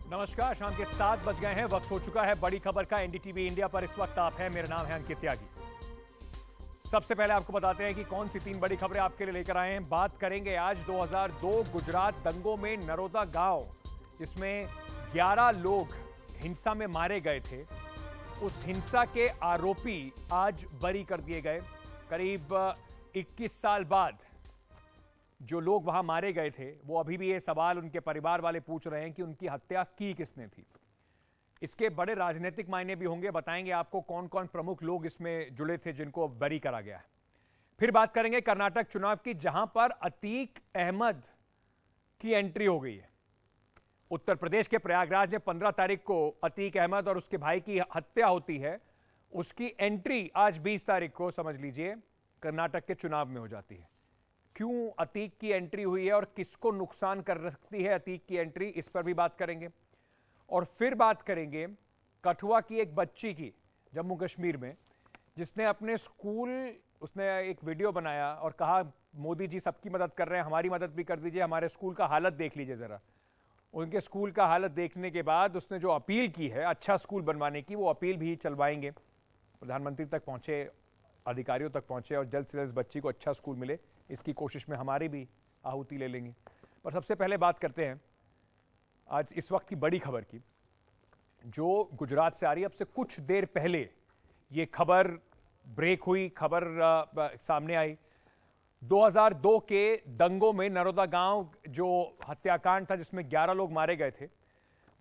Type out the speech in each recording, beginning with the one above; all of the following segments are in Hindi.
नमस्कार, शाम के 7 बज गए हैं। वक्त हो चुका है बड़ी खबर का। एनडीटीवी इंडिया पर इस वक्त आप हैं। मेरा नाम है अंकित त्यागी। सबसे पहले आपको बताते हैं कि कौन सी 3 बड़ी खबरें आपके लिए लेकर आए हैं। बात करेंगे आज 2002 गुजरात दंगों में नरोदा गांव, जिसमें 11 लोग हिंसा में मारे गए थे, उस हिंसा के आरोपी आज बरी कर दिए गए। करीब 21 साल बाद जो लोग वहां मारे गए थे, वो अभी भी ये सवाल उनके परिवार वाले पूछ रहे हैं कि उनकी हत्या की किसने थी। इसके बड़े राजनीतिक मायने भी होंगे। बताएंगे आपको कौन कौन प्रमुख लोग इसमें जुड़े थे जिनको बरी करा गया है। फिर बात करेंगे कर्नाटक चुनाव की, जहां पर अतीक अहमद की एंट्री हो गई है। उत्तर प्रदेश के प्रयागराज में 15 तारीख को अतीक अहमद और उसके भाई की हत्या होती है। उसकी एंट्री आज 20 तारीख को, समझ लीजिए, कर्नाटक के चुनाव में हो जाती है। क्यों अतीक की एंट्री हुई है और किसको नुकसान कर सकती है अतीक की एंट्री, इस पर भी बात करेंगे। और फिर बात करेंगे कठुआ की एक बच्ची की, जम्मू कश्मीर में, जिसने अपने स्कूल, उसने एक वीडियो बनाया और कहा मोदी जी सबकी मदद कर रहे हैं, हमारी मदद भी कर दीजिए, हमारे स्कूल का हालत देख लीजिए जरा। उनके स्कूल का हालत देखने के बाद उसने जो अपील की है अच्छा स्कूल बनवाने की, वो अपील भी चलवाएंगे। प्रधानमंत्री तक पहुंचे, अधिकारियों तक पहुंचे और जल्द से जल्द बच्ची को अच्छा स्कूल मिले, इसकी कोशिश में हमारी भी आहुति ले लेंगे। पर सबसे पहले बात करते हैं आज इस वक्त की बड़ी खबर की, जो गुजरात से आ रही है। अब से कुछ देर पहले ये खबर ब्रेक हुई, खबर सामने आई। 2002 के दंगों में नरोदा गांव जो हत्याकांड था, जिसमें 11 लोग मारे गए थे,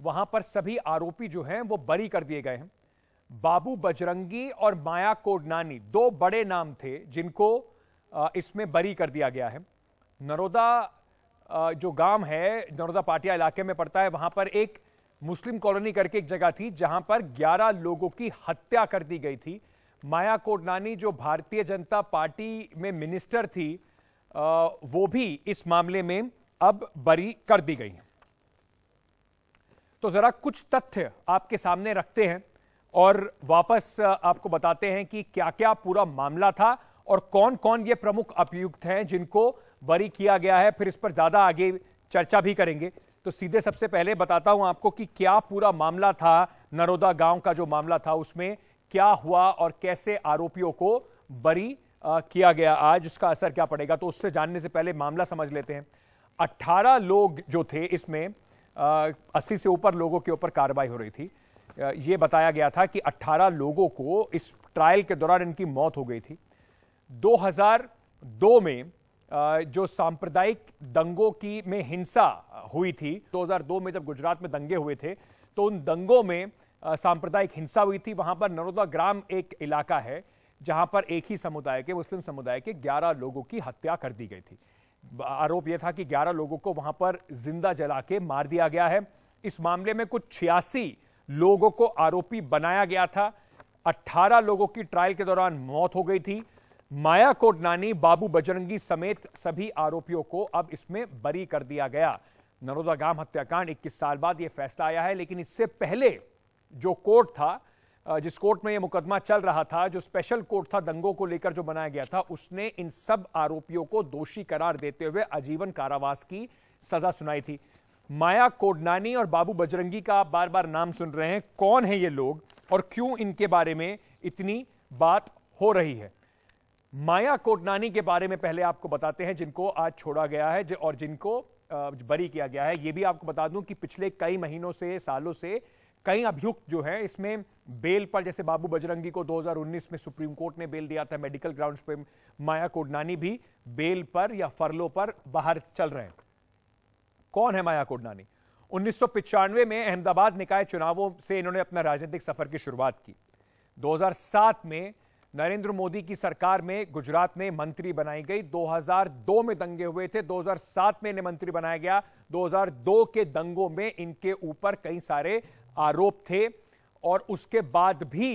वहां पर सभी आरोपी जो हैं वो बरी कर दिए गए हैं। बाबू बजरंगी और माया कोडनानी 2 बड़े नाम थे जिनको इसमें बरी कर दिया गया है। नरोदा जो गांव है, नरोदा पाटिया इलाके में पड़ता है, वहां पर एक मुस्लिम कॉलोनी करके एक जगह थी जहां पर 11 लोगों की हत्या कर दी गई थी। माया कोडनानी जो भारतीय जनता पार्टी में मिनिस्टर थी, वो भी इस मामले में अब बरी कर दी गई हैं। तो जरा कुछ तथ्य आपके सामने रखते हैं और वापस आपको बताते हैं कि क्या क्या पूरा मामला था और कौन कौन ये प्रमुख अभियुक्त हैं जिनको बरी किया गया है। फिर इस पर ज्यादा आगे चर्चा भी करेंगे। तो सीधे सबसे पहले बताता हूं आपको कि क्या पूरा मामला था। नरोदा गांव का जो मामला था उसमें क्या हुआ और कैसे आरोपियों को बरी किया गया, आज उसका असर क्या पड़ेगा। तो उससे जानने से पहले मामला समझ लेते हैं। 18 लोग जो थे इसमें, 80 से ऊपर लोगों के ऊपर कार्रवाई हो रही थी। यह बताया गया था कि 18 लोगों को इस ट्रायल के दौरान इनकी मौत हो गई थी। 2002 में जो सांप्रदायिक दंगों की में हिंसा हुई थी, 2002 में जब गुजरात में दंगे हुए थे, तो उन दंगों में सांप्रदायिक हिंसा हुई थी। वहां पर नरोदा ग्राम एक इलाका है जहां पर एक ही समुदाय के, मुस्लिम समुदाय के 11 लोगों की हत्या कर दी गई थी। आरोप यह था कि 11 लोगों को वहां पर जिंदा जला के मार दिया गया है। इस मामले में कुछ 86 लोगों को आरोपी बनाया गया था। 18 लोगों की ट्रायल के दौरान मौत हो गई थी। माया कोडनानी, बाबू बजरंगी समेत सभी आरोपियों को अब इसमें बरी कर दिया गया। नरोदा गांव हत्याकांड 21 साल बाद यह फैसला आया है, लेकिन इससे पहले जो कोर्ट था, जिस कोर्ट में यह मुकदमा चल रहा था, जो स्पेशल कोर्ट था दंगों को लेकर जो बनाया गया था, उसने इन सब आरोपियों को दोषी करार देते हुए आजीवन कारावास की सजा सुनाई थी। माया कोडनानी और बाबू बजरंगी का आप बार बार नाम सुन रहे हैं। कौन है ये लोग और क्यों इनके बारे में इतनी बात हो रही है। माया कोडनानी के बारे में पहले आपको बताते हैं, जिनको आज छोड़ा गया है और जिनको बरी किया गया है। यह भी आपको बता दूं कि पिछले कई महीनों से, सालों से कई अभियुक्त जो हैं इसमें बेल पर, जैसे बाबू बजरंगी को 2019 में सुप्रीम कोर्ट ने बेल दिया था मेडिकल ग्राउंड्स पे, माया कोडनानी भी बेल पर या फरलो पर बाहर चल रहे हैं। कौन है माया कोडनानी? 1995 में अहमदाबाद निकाय चुनावों से इन्होंने अपना राजनीतिक सफर की शुरुआत की। 2007 में नरेंद्र मोदी की सरकार में गुजरात में मंत्री बनाई गई। 2002 में दंगे हुए थे, 2007 में इन्हें मंत्री बनाया गया। 2002 के दंगों में इनके ऊपर कई सारे आरोप थे और उसके बाद भी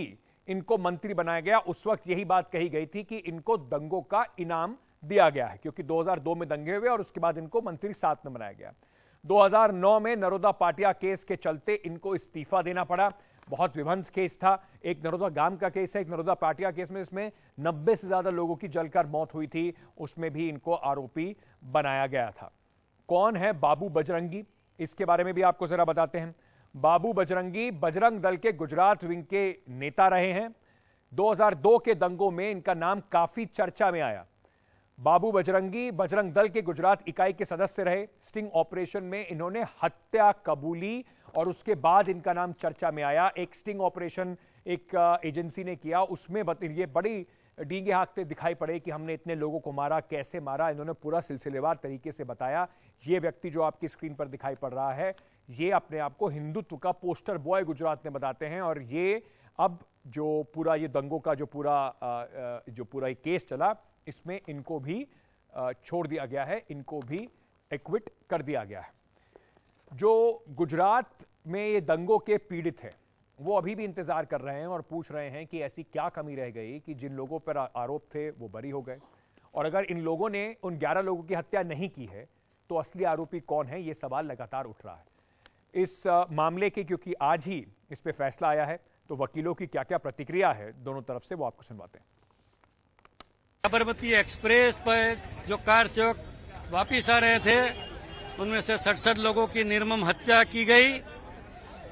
इनको मंत्री बनाया गया। उस वक्त यही बात कही गई थी कि इनको दंगों का इनाम दिया गया है, क्योंकि 2002 में दंगे हुए और उसके बाद इनको मंत्री 7 में बनाया गया। 2009 में नरोदा पाटिया केस के चलते इनको इस्तीफा देना पड़ा। बहुत विध्वंस केस था। एक नरोदा गांव का केस है, एक नरोदा पाटिया केस में, इसमें 90 से ज्यादा लोगों की जलकर मौत हुई थी, उसमें भी इनको आरोपी बनाया गया था। कौन है बाबू बजरंगी, इसके बारे में भी आपको जरा बताते हैं। बाबू बजरंगी बजरंग दल के गुजरात विंग के नेता रहे हैं। 2002 के दंगों में इनका नाम काफी चर्चा में आया। बाबू बजरंगी बजरंग दल के गुजरात इकाई के सदस्य रहे। स्टिंग ऑपरेशन में इन्होंने हत्या कबूली और उसके बाद इनका नाम चर्चा में आया। एक स्टिंग ऑपरेशन एक एजेंसी ने किया, उसमें ये बड़ी डींगे हाँकते दिखाई पड़े कि हमने इतने लोगों को मारा, कैसे मारा। इन्होंने पूरा सिलसिलेवार तरीके से बताया। ये व्यक्ति जो आपकी स्क्रीन पर दिखाई पड़ रहा है, ये अपने आप को हिंदुत्व का पोस्टर बॉय गुजरात में बताते हैं। और ये अब जो पूरा ये दंगों का जो पूरा ये केस चला, इसमें इनको भी छोड़ दिया गया है, इनको भी एक्विट कर दिया गया है। जो गुजरात में ये दंगों के पीड़ित हैं, वो अभी भी इंतजार कर रहे हैं और पूछ रहे हैं कि ऐसी क्या कमी रह गई कि जिन लोगों पर आरोप थे वो बरी हो गए, और अगर इन लोगों ने उन 11 लोगों की हत्या नहीं की है तो असली आरोपी कौन है, ये सवाल लगातार उठ रहा है इस मामले के। क्योंकि आज ही इस पे फैसला आया है, तो वकीलों की क्या क्या प्रतिक्रिया है दोनों तरफ से, वो आपको सुनवाते हैं। साबरमती एक्सप्रेस पर जो कार सेवक वापिस आ रहे थे, उनमें से 67 लोगों की निर्मम हत्या की गई।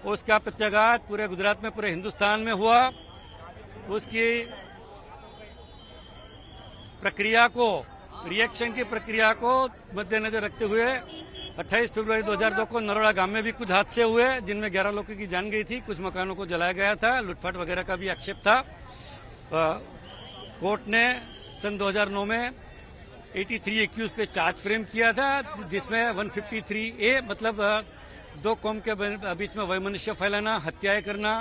उसका प्रत्याघात पूरे गुजरात में, पूरे हिंदुस्तान में हुआ। उसकी प्रक्रिया को, रिएक्शन की प्रक्रिया को मद्देनजर रखते हुए 28 फरवरी 2002 को नरोड़ा गांव में भी कुछ हादसे हुए, जिनमें 11 लोगों की जान गई थी। कुछ मकानों को जलाया गया था, लूटपाट वगैरह का भी आक्षेप था। कोर्ट ने सन 2009 में 83 एक्यूज पे चार्ज फ्रेम किया था, जिसमें 153A मतलब दो कौम के बीच में वैमनस्य फैलाना, हत्याएं करना,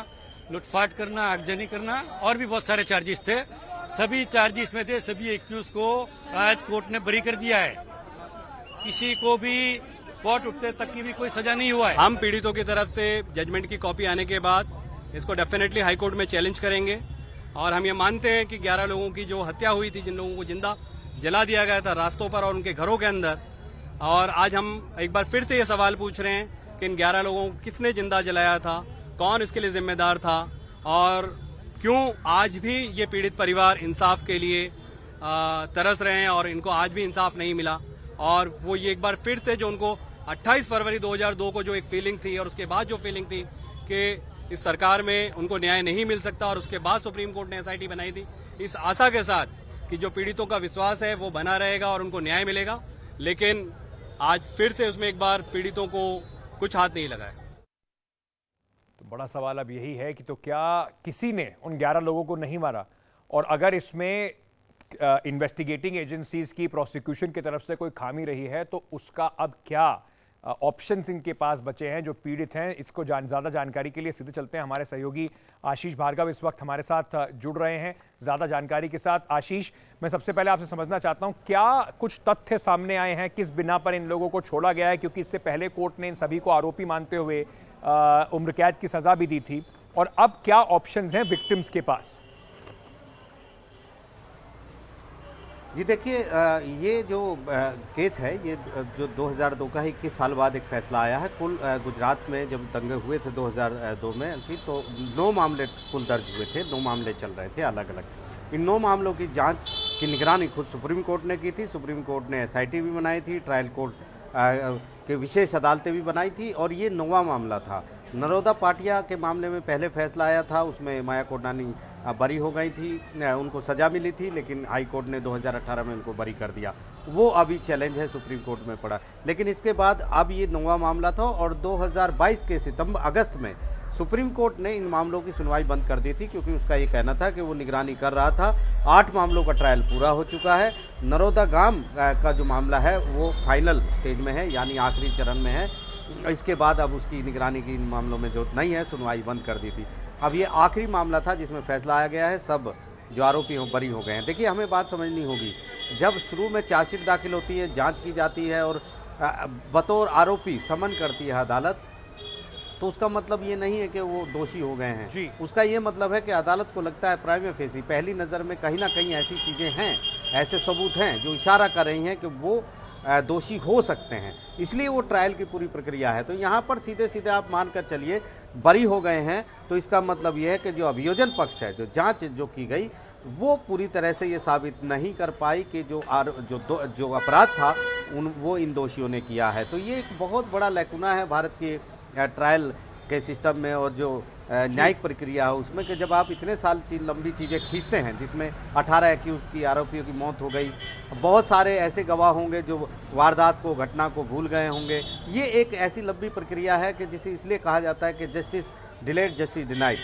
लूटपाट करना, आगजनी करना और भी बहुत सारे चार्जेस थे। सभी चार्जेस में थे, सभी एक्यूज को आज कोर्ट ने बरी कर दिया है। किसी को भी कोर्ट उठते तक की भी कोई सजा नहीं हुआ है। हम पीड़ितों की तरफ से जजमेंट की कॉपी आने के बाद इसको डेफिनेटली हाई कोर्ट में चैलेंज करेंगे, और हम ये मानते हैं कि 11 लोगों की जो हत्या हुई थी, जिन लोगों को जिंदा जला दिया गया था रास्तों पर और उनके घरों के अंदर, और आज हम एक बार फिर से ये सवाल पूछ रहे हैं कि इन 11 लोगों को किसने जिंदा जलाया था, कौन इसके लिए जिम्मेदार था, और क्यों आज भी ये पीड़ित परिवार इंसाफ के लिए तरस रहे हैं और इनको आज भी इंसाफ नहीं मिला। और वो ये एक बार फिर से जो उनको 28 फरवरी 2002 को जो एक फीलिंग थी और उसके बाद जो फीलिंग थी कि इस सरकार में उनको न्याय नहीं मिल सकता, और उसके बाद सुप्रीम कोर्ट ने SIT बनाई थी, इस आशा के साथ कि जो पीड़ितों का विश्वास है वो बना रहेगा और उनको न्याय मिलेगा। लेकिन आज फिर से उसमें एक बार पीड़ितों को कुछ हाथ नहीं लगा है। तो बड़ा सवाल अब यही है कि तो क्या किसी ने उन 11 लोगों को नहीं मारा, और अगर इसमें इन्वेस्टिगेटिंग एजेंसीज की, प्रोसिक्यूशन की तरफ से कोई खामी रही है, तो उसका अब क्या ऑप्शंस इनके पास बचे हैं जो पीड़ित हैं। इसको ज्यादा जानकारी के लिए सीधे चलते हैं। हमारे सहयोगी आशीष भार्गव इस वक्त हमारे साथ जुड़ रहे हैं ज्यादा जानकारी के साथ। आशीष, मैं सबसे पहले आपसे समझना चाहता हूं, क्या कुछ तथ्य सामने आए हैं, किस बिना पर इन लोगों को छोड़ा गया है? क्योंकि इससे पहले कोर्ट ने इन सभी को आरोपी मानते हुए उम्र कैद की सजा भी दी थी, और अब क्या ऑप्शंस हैं विक्टिम्स के पास? जी देखिए, ये जो केस है, ये जो 2002 का 21 साल बाद एक फैसला आया है। कुल गुजरात में जब दंगे हुए थे 2002 में, तो 9 मामले कुल दर्ज हुए थे, 9 मामले चल रहे थे अलग अलग। इन 9 मामलों की जांच की निगरानी खुद सुप्रीम कोर्ट ने की थी। सुप्रीम कोर्ट ने SIT भी बनाई थी, ट्रायल कोर्ट के विशेष अदालतें भी बनाई थी, और ये 9वां मामला था। नरोदा पाटिया के मामले में पहले फैसला आया था, उसमें माया कोडनानी बरी हो गई थी, उनको सजा मिली थी, लेकिन हाई कोर्ट ने 2018 में उनको बरी कर दिया। वो अभी चैलेंज है सुप्रीम कोर्ट में पड़ा। लेकिन इसके बाद अब ये 9वां मामला था, और 2022 के अगस्त में सुप्रीम कोर्ट ने इन मामलों की सुनवाई बंद कर दी थी, क्योंकि उसका ये कहना था कि वो निगरानी कर रहा था। 8 मामलों का ट्रायल पूरा हो चुका है। नरोदा गांव का जो मामला है वो फाइनल स्टेज में है, यानी आखिरी चरण में है। इसके बाद अब उसकी निगरानी की इन मामलों में जरूरत नहीं है, सुनवाई बंद कर दी थी। अब ये आखिरी मामला था जिसमें फैसला आया गया है, सब जो आरोपी हों बरी हो गए हैं। देखिए, हमें बात समझनी होगी, जब शुरू में चार्जशीट दाखिल होती है, जांच की जाती है और बतौर आरोपी समन करती है अदालत, तो उसका मतलब ये नहीं है कि वो दोषी हो गए हैं। उसका ये मतलब है कि अदालत को लगता है प्राइमा फेसी, पहली नज़र में कहीं ना कहीं ऐसी चीज़ें हैं, ऐसे सबूत हैं जो इशारा कर रही हैं कि वो दोषी हो सकते हैं, इसलिए वो ट्रायल की पूरी प्रक्रिया है। तो यहाँ पर सीधे सीधे आप मानकर चलिए बरी हो गए हैं, तो इसका मतलब ये है कि जो अभियोजन पक्ष है, जो जांच जो की गई, वो पूरी तरह से ये साबित नहीं कर पाई कि जो अपराध था वो इन दोषियों ने किया है। तो ये एक बहुत बड़ा लैकुना है भारत के ट्रायल के सिस्टम में और जो न्यायिक प्रक्रिया है उसमें, कि जब आप इतने साल लंबी चीज़ें खींचते हैं, जिसमें 18 एक्यूज की आरोपियों की मौत हो गई, बहुत सारे ऐसे गवाह होंगे जो वारदात को, घटना को भूल गए होंगे, ये एक ऐसी लंबी प्रक्रिया है कि जिसे इसलिए कहा जाता है कि जस्टिस डिलेड जस्टिस डिनाइड।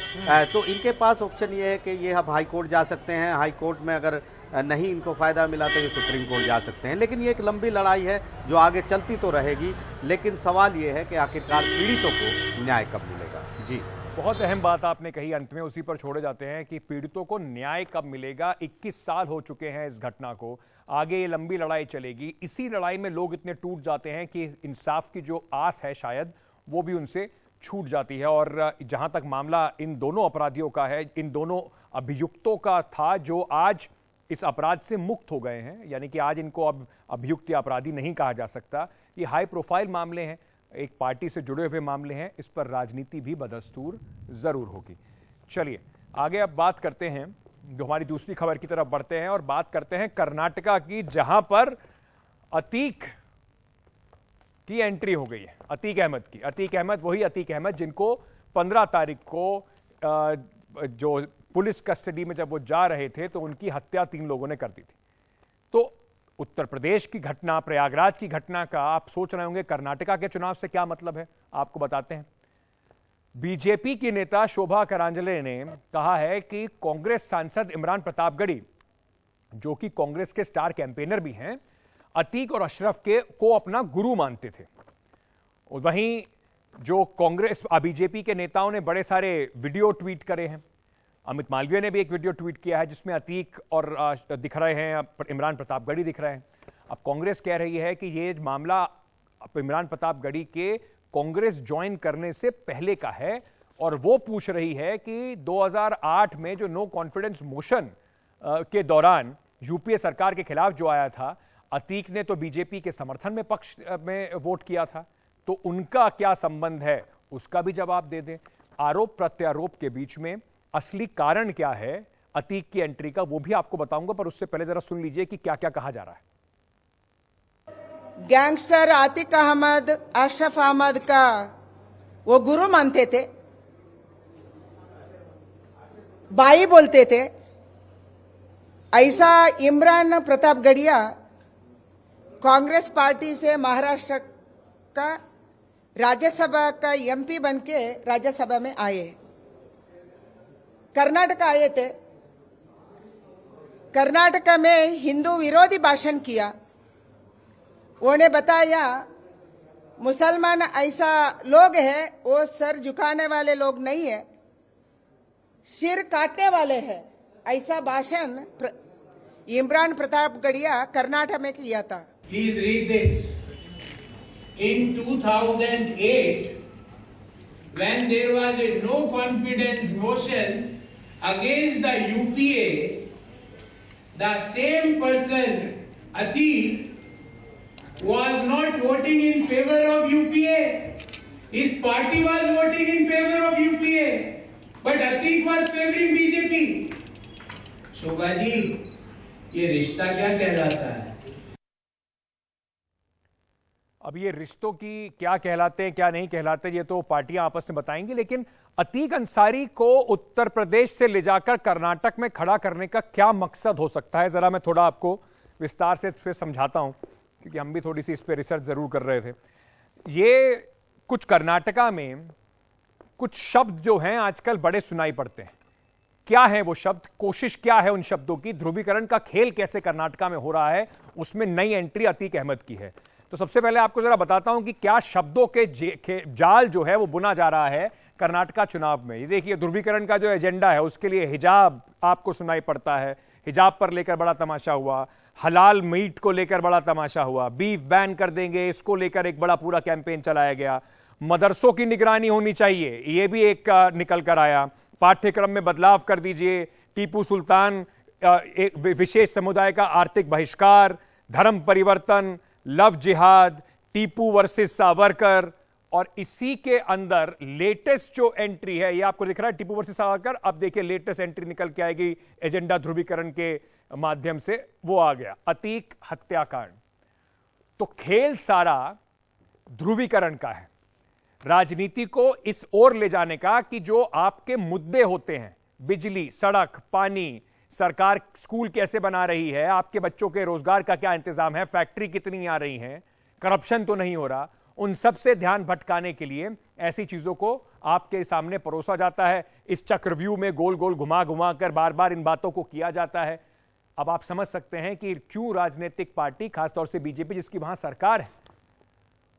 तो इनके पास ऑप्शन ये है कि ये अब हाई कोर्ट जा सकते हैं, हाई कोर्ट में अगर नहीं इनको फ़ायदा मिला तो ये सुप्रीम कोर्ट जा सकते हैं। लेकिन ये एक लंबी लड़ाई है जो आगे चलती तो रहेगी, लेकिन सवाल ये है कि आखिरकार पीड़ितों को न्याय कब मिलेगा। जी, बहुत अहम बात आपने कही, अंत में उसी पर छोड़े जाते हैं कि पीड़ितों को न्याय कब मिलेगा। 21 साल हो चुके हैं इस घटना को, आगे ये लंबी लड़ाई चलेगी। इसी लड़ाई में लोग इतने टूट जाते हैं कि इंसाफ की जो आस है शायद वो भी उनसे छूट जाती है। और जहां तक मामला इन दोनों अपराधियों का है, इन दोनों अभियुक्तों का था जो आज इस अपराध से मुक्त हो गए हैं, यानी कि आज इनको अब अभियुक्त या अपराधी नहीं कहा जा सकता। ये हाई प्रोफाइल मामले हैं, एक पार्टी से जुड़े हुए मामले हैं, इस पर राजनीति भी बदस्तूर जरूर होगी। चलिए आगे अब बात करते हैं, जो हमारी दूसरी खबर की तरफ बढ़ते हैं और बात करते हैं कर्नाटका की, जहां पर अतीक की एंट्री हो गई है, अतीक अहमद की। अतीक अहमद वही अतीक अहमद जिनको 15 तारीख को जो पुलिस कस्टडी में जब वो जा रहे थे तो उनकी हत्या 3 लोगों ने कर दी थी। तो उत्तर प्रदेश की घटना, प्रयागराज की घटना का आप सोच रहे होंगे कर्नाटका के चुनाव से क्या मतलब है, आपको बताते हैं। बीजेपी की नेता शोभा करांजले ने कहा है कि कांग्रेस सांसद इमरान प्रतापगढ़ी, जो कि कांग्रेस के स्टार कैंपेनर भी हैं, अतीक और अशरफ को अपना गुरु मानते थे। वहीं जो कांग्रेस बीजेपी के नेताओं ने बड़े सारे वीडियो ट्वीट करे हैं। अमित मालवीय ने भी एक वीडियो ट्वीट किया है जिसमें अतीक और दिख रहे हैं, इमरान प्रतापगढ़ी दिख रहे हैं। अब कांग्रेस कह रही है कि ये मामला इमरान प्रतापगढ़ी के कांग्रेस ज्वाइन करने से पहले का है और वो पूछ रही है कि 2008 में जो नो कॉन्फिडेंस मोशन के दौरान यूपीए सरकार के खिलाफ जो आया था, अतीक ने तो बीजेपी के समर्थन में पक्ष में वोट किया था, तो उनका क्या संबंध है उसका भी जवाब दे दें। आरोप प्रत्यारोप के बीच में असली कारण क्या है अतीक की एंट्री का, वो भी आपको बताऊंगा, पर उससे पहले जरा सुन लीजिए कि क्या क्या कहा जा रहा है। गैंगस्टर आतिक अहमद, अशरफ अहमद का वो गुरु मानते थे, भाई बोलते थे। ऐसा इमरान प्रतापगढ़िया कांग्रेस पार्टी से महाराष्ट्र का राज्यसभा का एमपी बनके राज्यसभा में आए, कर्नाटक आए थे। कर्नाटक में हिंदू विरोधी भाषण किया। उन्होंने बताया मुसलमान ऐसा लोग है, वो सर झुकाने वाले लोग नहीं है, सिर काटने वाले हैं। ऐसा भाषण इमरान प्रतापगढ़िया कर्नाटक में किया था। Please read this. In 2008 when there was a no confidence motion against the UPA, the same person, Ateek, was not voting in favor of UPA. His party was voting in favor of UPA, but Ateek was favoring BJP. Shobha ji, ये रिश्ता क्या कहलाता है? अब ये रिश्तों की क्या कहलाते हैं क्या नहीं कहलाते ये तो पार्टियां आपस में बताएंगी, लेकिन अतीक अंसारी को उत्तर प्रदेश से ले जाकर कर्नाटक में खड़ा करने का क्या मकसद हो सकता है, जरा मैं थोड़ा आपको विस्तार से फिर समझाता हूं, क्योंकि हम भी थोड़ी सी इस पर रिसर्च जरूर कर रहे थे। ये कुछ कर्नाटका में कुछ शब्द जो हैं आजकल बड़े सुनाई पड़ते हैं। क्या है वो शब्द, कोशिश क्या है उन शब्दों की, ध्रुवीकरण का खेल कैसे कर्नाटका में हो रहा है, उसमें नई एंट्री अतीक अहमद की है। तो सबसे पहले आपको जरा बताता हूं कि क्या शब्दों के जाल जो है वो बुना जा रहा है कर्नाटका चुनाव में। ये देखिए, ध्रुवीकरण का जो एजेंडा है उसके लिए हिजाब आपको सुनाई पड़ता है, हिजाब पर लेकर बड़ा तमाशा हुआ, हलाल मीट को लेकर बड़ा तमाशा हुआ, बीफ बैन कर देंगे इसको लेकर एक बड़ा पूरा कैंपेन चलाया गया, मदरसों की निगरानी होनी चाहिए ये भी एक निकल कर आया, पाठ्यक्रम में बदलाव कर दीजिए, टीपू सुल्तान एक विशेष समुदाय का आर्थिक बहिष्कार, धर्म परिवर्तन, लव जिहाद, टीपू वर्सेस सावरकर। और इसी के अंदर लेटेस्ट जो एंट्री है, ये आपको दिख रहा है टीपू वर्सेस सावरकर, अब देखिए लेटेस्ट एंट्री निकल के आएगी एजेंडा ध्रुवीकरण के माध्यम से, वो आ गया अतीक हत्याकांड। तो खेल सारा ध्रुवीकरण का है। राजनीति को इस ओर ले जाने का कि जो आपके मुद्दे होते हैं, बिजली, सड़क, पानी, सरकार स्कूल कैसे बना रही है, आपके बच्चों के रोजगार का क्या इंतजाम है, फैक्ट्री कितनी आ रही है, करप्शन तो नहीं हो रहा, उन सब से ध्यान भटकाने के लिए ऐसी चीजों को आपके सामने परोसा जाता है। इस चक्रव्यूह में गोल गोल घुमा घुमा कर बार बार इन बातों को किया जाता है। अब आप समझ सकते हैं कि क्यों राजनीतिक पार्टी, खासतौर से बीजेपी जिसकी वहां सरकार है,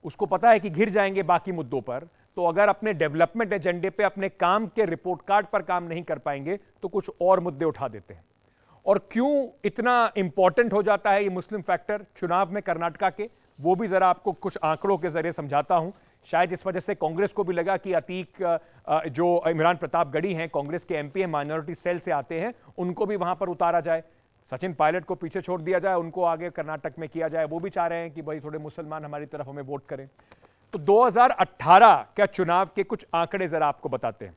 उसको पता है कि घिर जाएंगे बाकी मुद्दों पर, तो अगर अपने डेवलपमेंट एजेंडे पे, अपने काम के रिपोर्ट कार्ड पर काम नहीं कर पाएंगे तो कुछ और मुद्दे उठा देते हैं। और क्यों इतना इंपॉर्टेंट हो जाता है ये मुस्लिम फैक्टर चुनाव में कर्नाटका के, वो भी जरा आपको कुछ आंकड़ों के जरिए समझाता हूं। शायद इस वजह से कांग्रेस को भी लगा कि अतीक जो इमरान प्रतापगढ़ी हैं, कांग्रेस के एमपी हैं, माइनॉरिटी सेल से आते हैं, उनको भी वहां पर उतारा जाए, सचिन पायलट को पीछे छोड़ दिया जाए, उनको आगे कर्नाटक में किया जाए। वो भी चाह रहे हैं कि भाई थोड़े मुसलमान हमारी तरफ हमें वोट करें। तो 2018 के चुनाव के कुछ आंकड़े जरा आपको बताते हैं।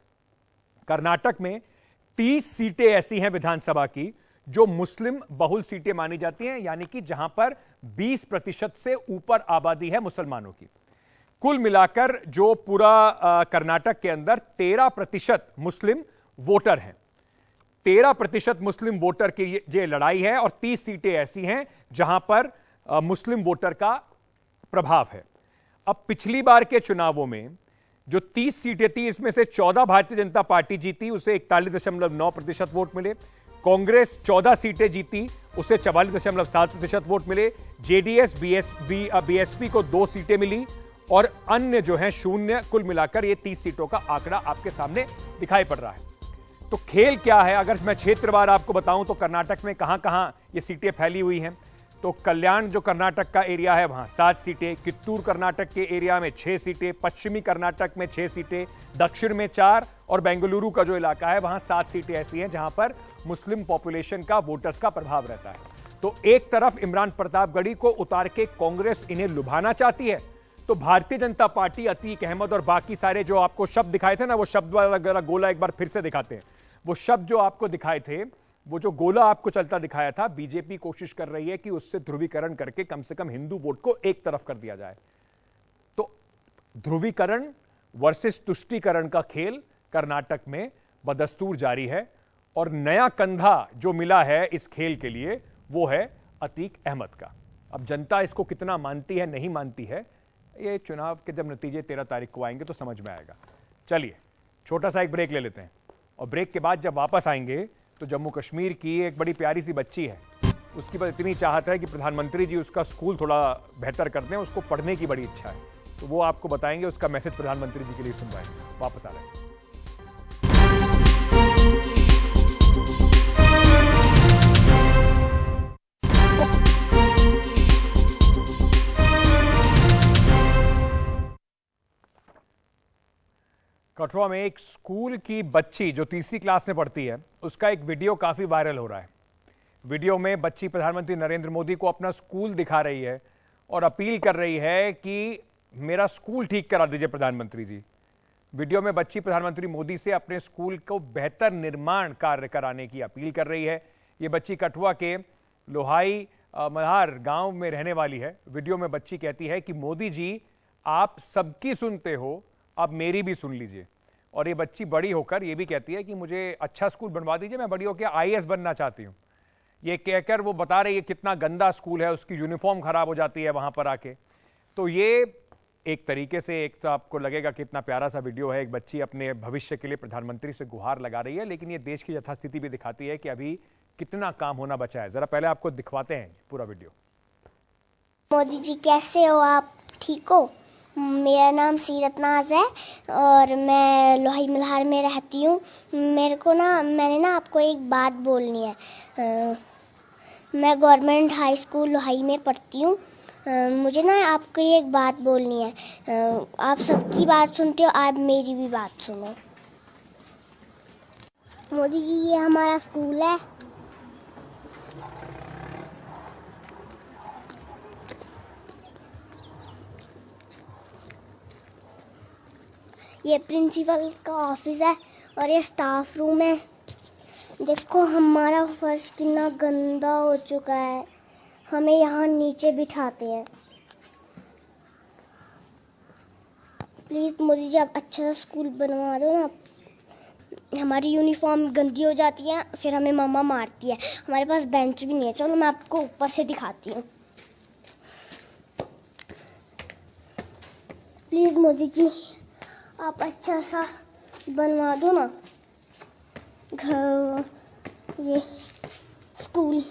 कर्नाटक में 30 सीटें ऐसी हैं विधानसभा की जो मुस्लिम बहुल सीटें मानी जाती हैं, यानी कि जहां पर 20% से ऊपर आबादी है मुसलमानों की। कुल मिलाकर जो पूरा कर्नाटक के अंदर 13% मुस्लिम वोटर हैं। 13% मुस्लिम वोटर की ये लड़ाई है और 30 सीटें ऐसी हैं जहां पर मुस्लिम वोटर का प्रभाव है। अब पिछली बार के चुनावों में जो 30 सीटें थी, इसमें से 14 भारतीय जनता पार्टी जीती, उसे 41.9% वोट मिले। कांग्रेस 14 सीटें जीती, उसे 44.7% वोट मिले। जेडीएस, बीएसपी को 2 सीटें मिली और अन्य जो है 0। कुल मिलाकर ये 30 सीटों का आंकड़ा आपके सामने दिखाई पड़ रहा है। तो खेल क्या है, अगर मैं क्षेत्रवार आपको बताऊं तो कर्नाटक में कहां कहां ये सीटें फैली हुई हैं। तो कल्याण जो कर्नाटक का एरिया है वहां 7 सीटें, कित्तूर कर्नाटक के एरिया में 6 सीटें, पश्चिमी कर्नाटक में 6 सीटें, दक्षिण में 4 और बेंगलुरु का जो इलाका है वहां 7 सीटें ऐसी हैं जहां पर मुस्लिम पॉपुलेशन का, वोटर्स का प्रभाव रहता है। तो एक तरफ इमरान प्रतापगढ़ी को उतार के कांग्रेस इन्हें लुभाना चाहती है, तो भारतीय जनता पार्टी, अतीक अहमद और बाकी सारे जो आपको शब्द दिखाए थे ना, वो शब्द वाला गोला एक बार फिर से दिखाते हैं। वो शब्द जो आपको दिखाए थे, वो जो गोला आपको चलता दिखाया था, बीजेपी कोशिश कर रही है कि उससे ध्रुवीकरण करके कम से कम हिंदू वोट को एक तरफ कर दिया जाए। तो ध्रुवीकरण वर्सेस तुष्टीकरण का खेल कर्नाटक में बदस्तूर जारी है और नया कंधा जो मिला है इस खेल के लिए वो है अतीक अहमद का। अब जनता इसको कितना मानती है, नहीं मानती है, ये चुनाव के जब नतीजे 13 तारीख को आएंगे तो समझ में आएगा। चलिए छोटा सा एक ब्रेक ले लेते हैं और ब्रेक के बाद जब वापस आएंगे तो जम्मू कश्मीर की एक बड़ी प्यारी सी बच्ची है, उसकी बस इतनी चाहत है कि प्रधानमंत्री जी उसका स्कूल थोड़ा बेहतर कर दें, उसको पढ़ने की बड़ी इच्छा है, तो वो आपको बताएंगे, उसका मैसेज प्रधानमंत्री जी के लिए सुनवाएंगे। वापस आ रहे हैं। कठुआ में एक स्कूल की बच्ची जो तीसरी क्लास में पढ़ती है, उसका एक वीडियो काफी वायरल हो रहा है। वीडियो में बच्ची प्रधानमंत्री नरेंद्र मोदी को अपना स्कूल दिखा रही है और अपील कर रही है कि मेरा स्कूल ठीक करा दीजिए प्रधानमंत्री जी। वीडियो में बच्ची प्रधानमंत्री मोदी से अपने स्कूल को बेहतर निर्माण कार्य कराने की अपील कर रही है। ये बच्ची कठुआ के लोहाई मल्हार गांव में रहने वाली है। वीडियो में बच्ची कहती है कि मोदी जी आप सबकी सुनते हो, अब मेरी भी सुन लीजिए। और ये बच्ची बड़ी होकर ये भी कहती है कि मुझे अच्छा स्कूल बनवा दीजिए, मैं बड़ी होकर आईएएस बनना चाहती हूँ। ये कहकर वो बता रही है कितना गंदा स्कूल है, उसकी यूनिफॉर्म खराब हो जाती है वहां पर आके। तो ये एक तरीके से, एक तो आपको लगेगा कितना प्यारा सा वीडियो है, एक बच्ची अपने भविष्य के लिए प्रधानमंत्री से गुहार लगा रही है, लेकिन ये देश की यथास्थिति भी दिखाती है कि अभी कितना काम होना बचा है। जरा पहले आपको दिखवाते हैं पूरा वीडियो। मोदी जी कैसे हो आप, ठीक हो? मेरा नाम सीरत नाज है और मैं लोहाई मल्हार में रहती हूँ। मैंने ना आपको एक बात बोलनी है। मैं गवर्नमेंट हाई स्कूल लोहाई में पढ़ती हूँ। मुझे ना आपको एक बात बोलनी है। आप सबकी बात सुनते हो, आप मेरी भी बात सुनो। मोदी जी ये हमारा स्कूल है। ये प्रिंसिपल का ऑफिस है और ये स्टाफ रूम है। देखो हमारा फर्श कितना गंदा हो चुका है, हमें यहाँ नीचे बिठाते हैं। प्लीज़ मोदी जी आप अच्छा सा स्कूल बनवा दो ना। हमारी यूनिफॉर्म गंदी हो जाती है, फिर हमें मम्मा मारती है। हमारे पास बेंच भी नहीं है। चलो मैं आपको ऊपर से दिखाती हूँ। प्लीज़ मोदी जी आप अच्छा सा बनवा दो ना घर, ये स्कूल।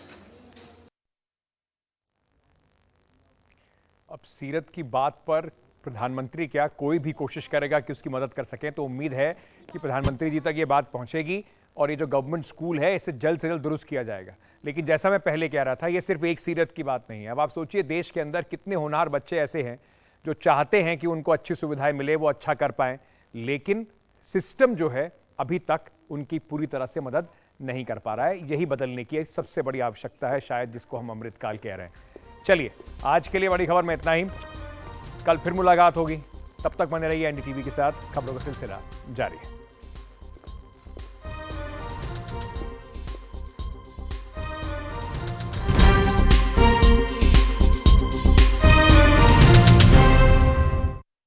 अब सीरत की बात पर प्रधानमंत्री क्या कोई भी कोशिश करेगा कि उसकी मदद कर सके, तो उम्मीद है कि प्रधानमंत्री जी तक ये बात पहुंचेगी और ये जो गवर्नमेंट स्कूल है इसे जल्द से जल्द दुरुस्त किया जाएगा। लेकिन जैसा मैं पहले कह रहा था, ये सिर्फ एक सीरत की बात नहीं है। अब आप सोचिए देश के अंदर कितने होनहार बच्चे ऐसे हैं जो चाहते हैं कि उनको अच्छी सुविधाएं मिले, वो अच्छा कर पाएं, लेकिन सिस्टम जो है अभी तक उनकी पूरी तरह से मदद नहीं कर पा रहा है। यही बदलने की सबसे बड़ी आवश्यकता है शायद, जिसको हम अमृतकाल कह रहे हैं। चलिए आज के लिए बड़ी खबर में इतना ही। कल फिर मुलाकात होगी, तब तक बने रहिए एनडीटीवी के साथ। खबरों का सिलसिला जारी है।